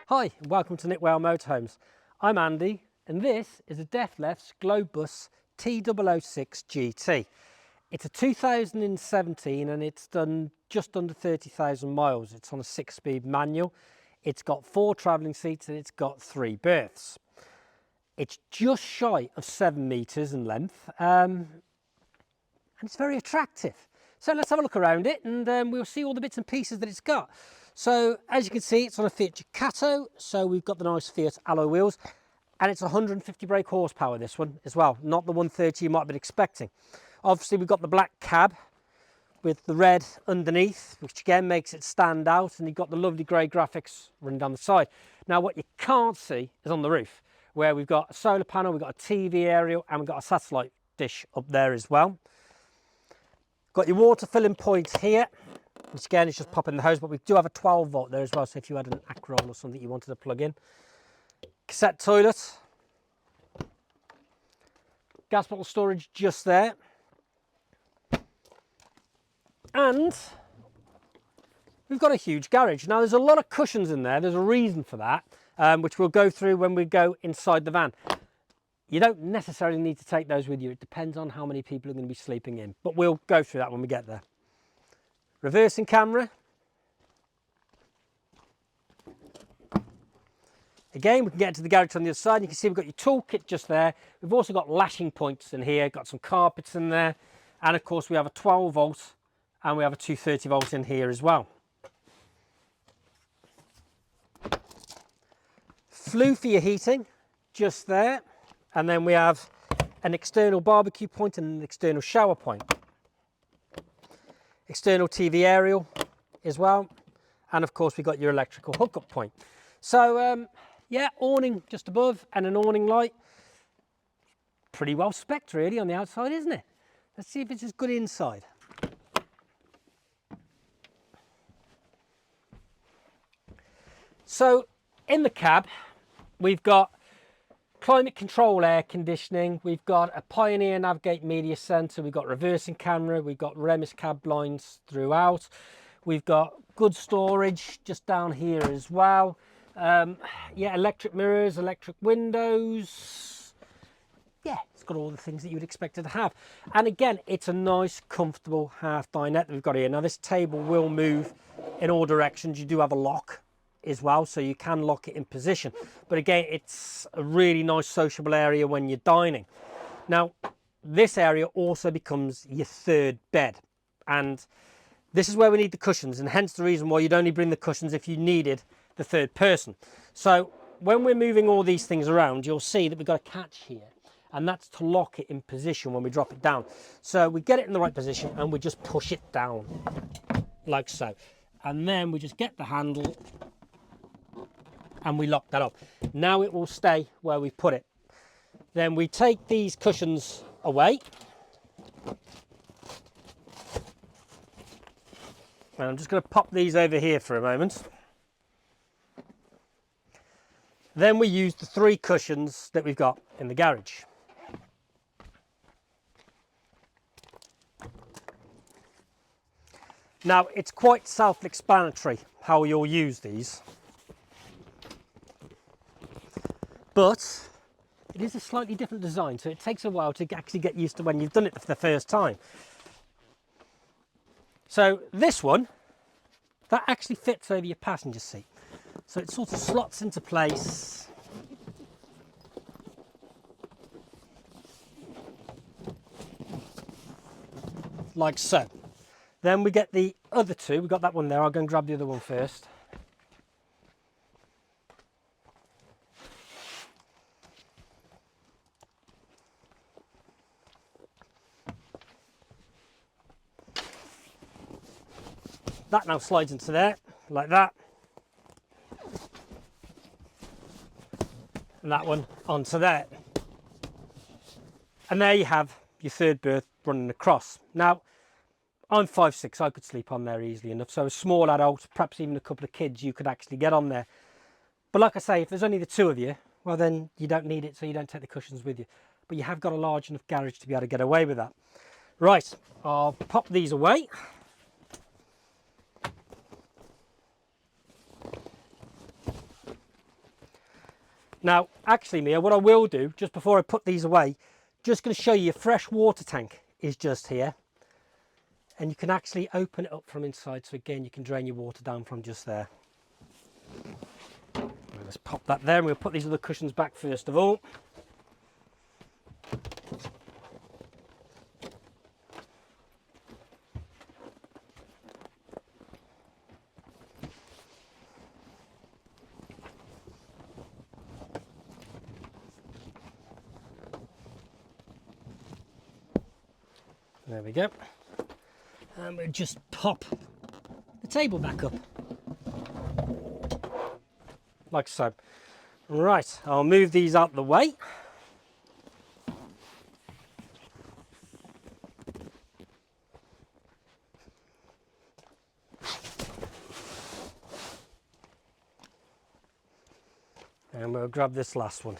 Hi and welcome to Knitwell Motorhomes. I'm Andy and this is a Dethleffs Globebus T006 GT. It's a 2017 and it's done just under 30,000 miles. It's on a 6-speed manual. It's got 4 travelling seats and it's got 3 berths. It's just shy of 7 metres in length and it's very attractive. So let's have a look around it and we'll see all the bits and pieces that it's got. So as you can see, it's on a Fiat Ducato, so we've got the nice Fiat alloy wheels, and it's 150 brake horsepower, this one as well, not the 130 you might have been expecting. Obviously we've got the black cab with the red underneath, which again makes it stand out, and you've got the lovely grey graphics running down the side. Now what you can't see is on the roof, where we've got a solar panel, we've got a TV aerial, and we've got a satellite dish up there as well. Got your water filling point here, which again is just popping the hose, but we do have a 12 volt there as well, so if you had an Acron or something you wanted to plug in. Cassette toilet. Gas bottle storage just there. And we've got a huge garage. Now there's a lot of cushions in there, there's a reason for that, which we'll go through when we go inside the van. You don't necessarily need to take those with you, it depends on how many people are going to be sleeping in, but we'll go through that when we get there. Reversing camera. Again, we can get into the garage on the other side. You can see we've got your toolkit just there. We've also got lashing points in here, got some carpets in there, and of course we have a 12 volt and we have a 230 volt in here as well. Flue for your heating just there, and then we have an external barbecue point and an external shower point. External TV aerial as well, and of course we've got your electrical hookup point. So yeah, awning just above and an awning light. Pretty well spec'd really on the outside, isn't it? Let's see if it's as good inside. So in the cab we've got climate control air conditioning, we've got a Pioneer Navigate media centre, we've got reversing camera, we've got Remis cab blinds throughout, we've got good storage just down here as well. Yeah, electric mirrors, electric windows. Yeah, it's got all the things that you would expect it to have. And again, it's a nice, comfortable half dinette that we've got here. Now this table will move in all directions. You do have a lock as well, so you can lock it in position, but again it's a really nice sociable area when you're dining. Now this area also becomes your third bed, and this is where we need the cushions, and hence the reason why you'd only bring the cushions if you needed the third person. So when we're moving all these things around, you'll see that we've got a catch here, and that's to lock it in position when we drop it down. So we get it in the right position and we just push it down like so, and then we just get the handle and we lock that up. Now it will stay where we put it. Then we take these cushions away. And I'm just going to pop these over here for a moment. Then we use the 3 cushions that we've got in the garage. Now it's quite self-explanatory how you'll use these, but it is a slightly different design, so it takes a while to actually get used to when you've done it for the first time. So this one, that actually fits over your passenger seat. So it sort of slots into place. Like so. Then we get the other 2, we've got that one there, I'll go and grab the other one first. That now slides into there, like that. And that one onto there. And there you have your third berth running across. Now, I'm 5'6", I could sleep on there easily enough. So a small adult, perhaps even a couple of kids, you could actually get on there. But like I say, if there's only the 2 of you, well then you don't need it, so you don't take the cushions with you. But you have got a large enough garage to be able to get away with that. Right, I'll pop these away. Now, actually, Mia, what I will do, just before I put these away, just going to show you a fresh water tank is just here. And you can actually open it up from inside. So again, you can drain your water down from just there. Let's pop that there, and we'll put these other cushions back first of all. There we go. And we'll just pop the table back up. Like so. Right, I'll move these out the way. And we'll grab this last one.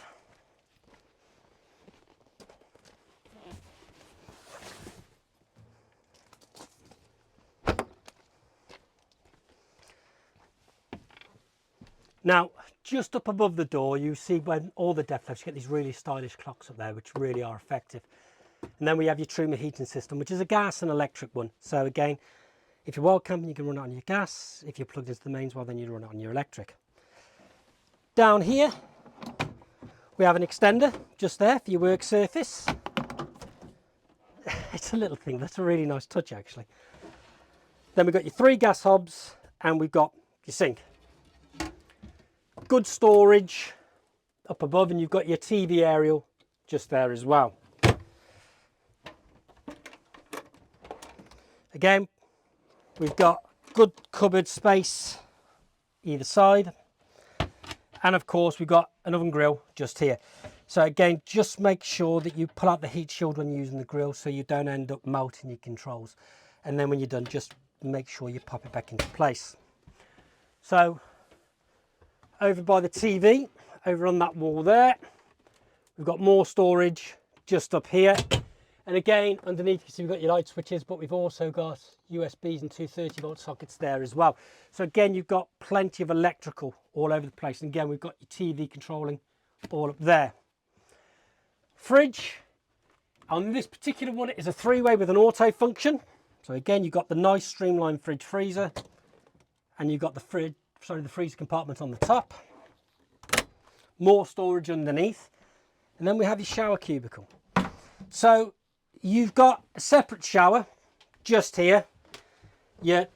Now, just up above the door, you see when all the Dethleffs, you get these really stylish clocks up there, which really are effective. And then we have your Truma heating system, which is a gas and electric one. So again, if you're wild camping, you can run it on your gas. If you're plugged into the mains, well, then you run it on your electric. Down here, we have an extender just there for your work surface. It's a little thing, that's a really nice touch actually. Then we've got your 3 gas hobs and we've got your sink. Good storage up above, and you've got your TV aerial just there as well. Again, we've got good cupboard space either side. And of course, we've got an oven grill just here. So again, just make sure that you pull out the heat shield when you're using the grill so you don't end up melting your controls. And then when you're done, just make sure you pop it back into place. So over by the TV, over on that wall there, we've got more storage just up here. And again, underneath you see we've got your light switches, but we've also got USBs and 230-volt sockets there as well. So again, you've got plenty of electrical all over the place. And again, we've got your TV controlling all up there. Fridge, on this particular one, it is a 3-way with an auto function. So again, you've got the nice streamlined fridge freezer, and you've got the freezer compartment on the top. More storage underneath. And then we have your shower cubicle. So you've got a separate shower just here. Your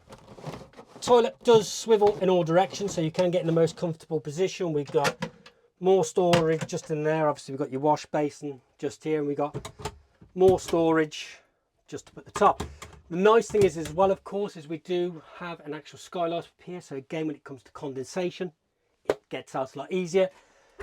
toilet does swivel in all directions, so you can get in the most comfortable position. We've got more storage just in there. Obviously, we've got your wash basin just here, and we've got more storage just up at the top. The nice thing is as well, of course, is we do have an actual skylight up here. So again, when it comes to condensation, it gets out a lot easier.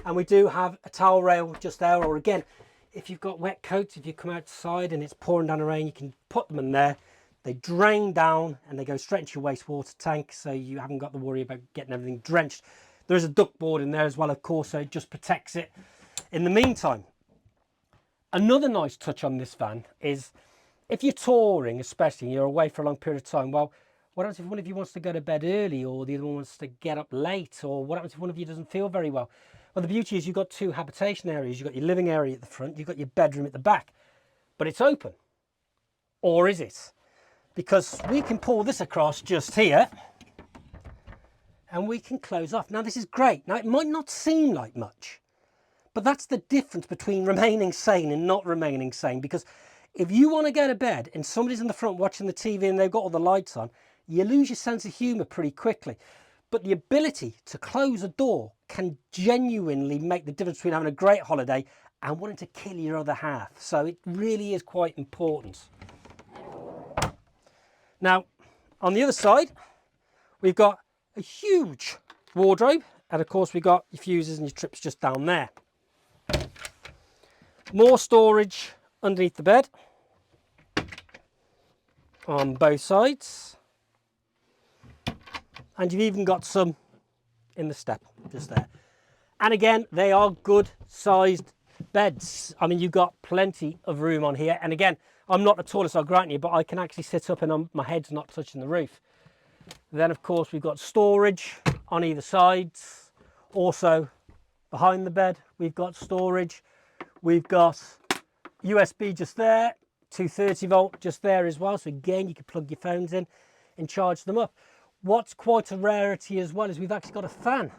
And we do have a towel rail just there, or again, if you've got wet coats, if you come outside and it's pouring down the rain, you can put them in there. They drain down and they go straight into your wastewater tank, so you haven't got to worry about getting everything drenched. There's a duck board in there as well, of course, so it just protects it in the meantime. Another nice touch on this van is if you're touring, especially, and you're away for a long period of time, well, what happens if one of you wants to go to bed early, or the other one wants to get up late, or what happens if one of you doesn't feel very well? Well, the beauty is you've got 2 habitation areas. You've got your living area at the front, you've got your bedroom at the back, but it's open. Or is it? Because we can pull this across just here and we can close off. Now, this is great. Now, it might not seem like much, but that's the difference between remaining sane and not remaining sane. Because if you want to go to bed and somebody's in the front watching the TV and they've got all the lights on, you lose your sense of humour pretty quickly. But the ability to close a door can genuinely make the difference between having a great holiday and wanting to kill your other half. So it really is quite important. Now, on the other side, we've got a huge wardrobe. And of course, we've got your fuses and your trips just down there. More storage underneath the bed on both sides. And you've even got some in the step just there. And again, they are good sized beds. I mean, you've got plenty of room on here. And again, I'm not the tallest, I'll grant you, but I can actually sit up and my head's not touching the roof. Then, of course, we've got storage on either sides. Also, Behind the bed, we've got storage. We've got USB just there, 230 volt just there as well. So again, you can plug your phones in and charge them up. What's quite a rarity as well is we've actually got a fan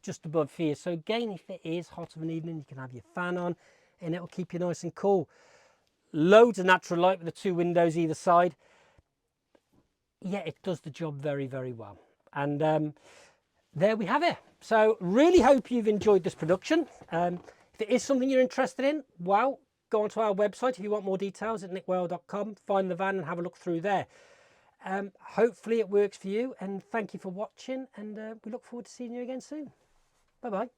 just above here. So again, if it is hot of an evening, you can have your fan on and it will keep you nice and cool. Loads of natural light with the 2 windows either side. Yeah, it does the job very, very well. And there we have it. So really hope you've enjoyed this production. If it is something you're interested in, well, go onto our website if you want more details at nickworld.com, find the van and have a look through there. Hopefully it works for you, and thank you for watching, and we look forward to seeing you again soon. Bye-bye.